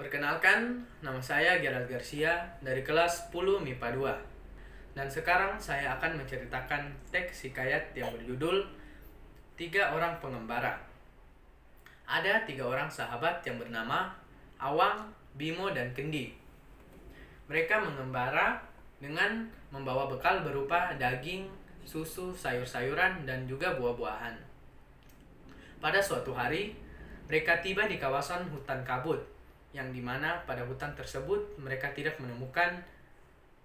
Perkenalkan, nama saya Gerald Garcia dari kelas 10 MIPA 2. Dan sekarang saya akan menceritakan teks hikayat yang berjudul Tiga Orang Pengembara. Ada tiga orang sahabat yang bernama Awang, Bimo, dan Kendi. Mereka mengembara dengan membawa bekal berupa daging, susu, sayur-sayuran, dan juga buah-buahan. Pada suatu hari, mereka tiba di kawasan hutan kabut, yang dimana pada hutan tersebut mereka tidak menemukan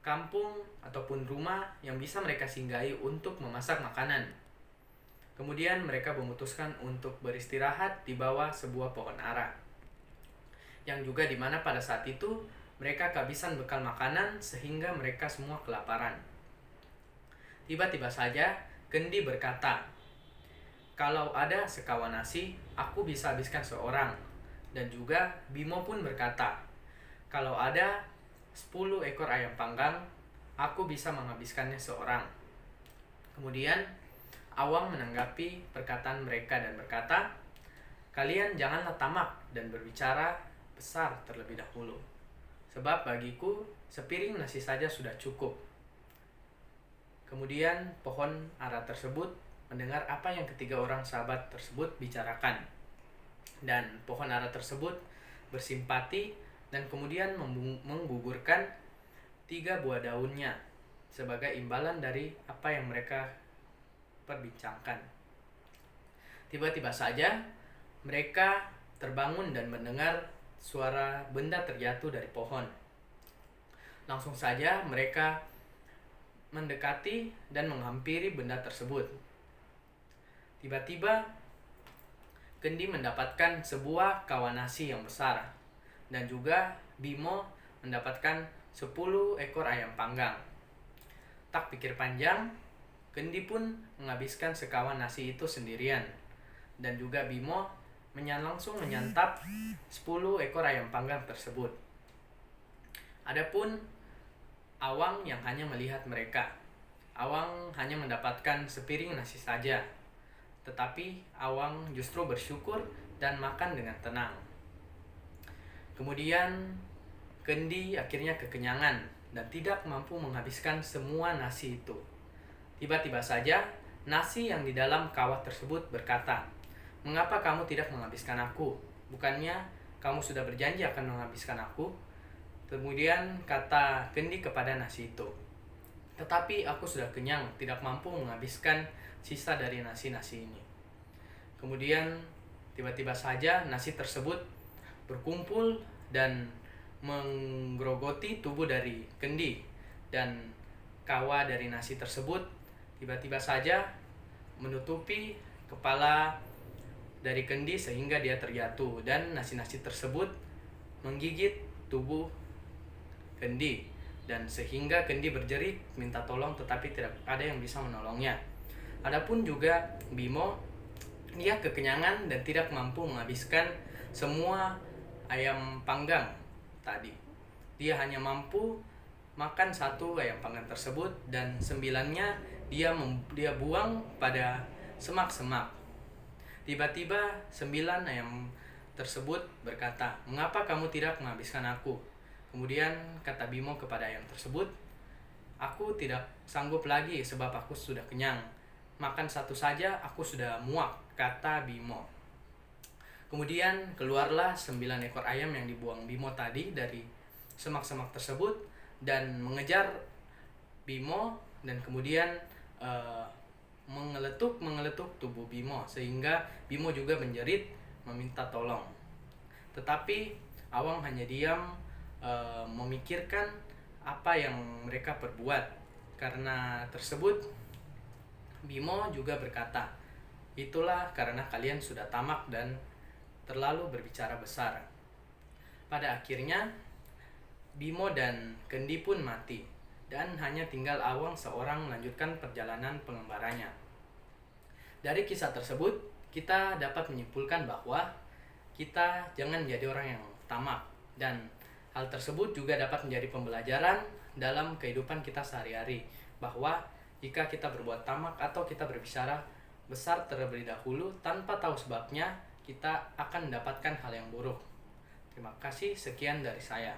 kampung ataupun rumah yang bisa mereka singgahi untuk memasak makanan. Kemudian mereka memutuskan untuk beristirahat di bawah sebuah pohon ara, yang juga dimana pada saat itu mereka kehabisan bekal makanan sehingga mereka semua kelaparan. Tiba-tiba saja Kendi berkata, "Kalau ada sekawan nasi, aku bisa habiskan seorang." Dan juga Bimo pun berkata, "Kalau ada 10 ekor ayam panggang, aku bisa menghabiskannya seorang." Kemudian Awang menanggapi perkataan mereka dan berkata, "Kalian janganlah tamak dan berbicara besar terlebih dahulu. Sebab bagiku sepiring nasi saja sudah cukup." Kemudian pohon ara tersebut mendengar apa yang ketiga orang sahabat tersebut bicarakan. Dan pohon ara tersebut bersimpati dan kemudian menggugurkan 3 buah daunnya sebagai imbalan dari apa yang mereka perbincangkan. Tiba-tiba saja mereka terbangun dan mendengar suara benda terjatuh dari pohon. Langsung saja mereka mendekati dan menghampiri benda tersebut. Tiba-tiba Kendi mendapatkan sebuah kawan nasi yang besar, dan juga Bimo mendapatkan 10 ekor ayam panggang. Tak pikir panjang, Kendi pun menghabiskan sekawan nasi itu sendirian, dan juga Bimo langsung menyantap 10 ekor ayam panggang tersebut. Adapun Awang yang hanya melihat mereka. Awang hanya mendapatkan sepiring nasi saja. Tetapi Awang justru bersyukur dan makan dengan tenang. Kemudian Kendi akhirnya kekenyangan dan tidak mampu menghabiskan semua nasi itu. Tiba-tiba saja nasi yang di dalam kawah tersebut berkata, "Mengapa kamu tidak menghabiskan aku? Bukannya kamu sudah berjanji akan menghabiskan aku?" Kemudian kata Kendi kepada nasi itu, "Tetapi aku sudah kenyang, tidak mampu menghabiskan sisa dari nasi-nasi ini." Kemudian tiba-tiba saja nasi tersebut berkumpul dan menggerogoti tubuh dari Kendi, dan kawah dari nasi tersebut tiba-tiba saja menutupi kepala dari Kendi sehingga dia terjatuh, dan nasi-nasi tersebut menggigit tubuh Kendi, dan sehingga Kendi berjerit minta tolong tetapi tidak ada yang bisa menolongnya. Adapun juga Bimo, dia kekenyangan dan tidak mampu menghabiskan semua ayam panggang tadi. Dia hanya mampu makan 1 ayam panggang tersebut, dan 9-nya dia buang pada semak-semak. Tiba-tiba 9 ayam tersebut berkata, "Mengapa kamu tidak menghabiskan aku?" Kemudian kata Bimo kepada ayam tersebut, "Aku tidak sanggup lagi sebab aku sudah kenyang. Makan 1 saja aku sudah muak," kata Bimo. Kemudian keluarlah 9 ekor ayam yang dibuang Bimo tadi dari semak-semak tersebut dan mengejar Bimo, dan kemudian mengeletuk tubuh Bimo sehingga Bimo juga menjerit meminta tolong. Tetapi Awang hanya diam memikirkan apa yang mereka perbuat. Karena tersebut Bimo juga berkata, "Itulah karena kalian sudah tamak dan terlalu berbicara besar." Pada akhirnya Bimo dan Kendi pun mati, dan hanya tinggal Awang seorang melanjutkan perjalanan pengembaranya. Dari kisah tersebut kita dapat menyimpulkan bahwa kita jangan menjadi orang yang tamak, dan hal tersebut juga dapat menjadi pembelajaran dalam kehidupan kita sehari-hari, bahwa jika kita berbuat tamak atau kita berbicara besar terlebih dahulu tanpa tahu sebabnya, kita akan mendapatkan hal yang buruk. Terima kasih, sekian dari saya.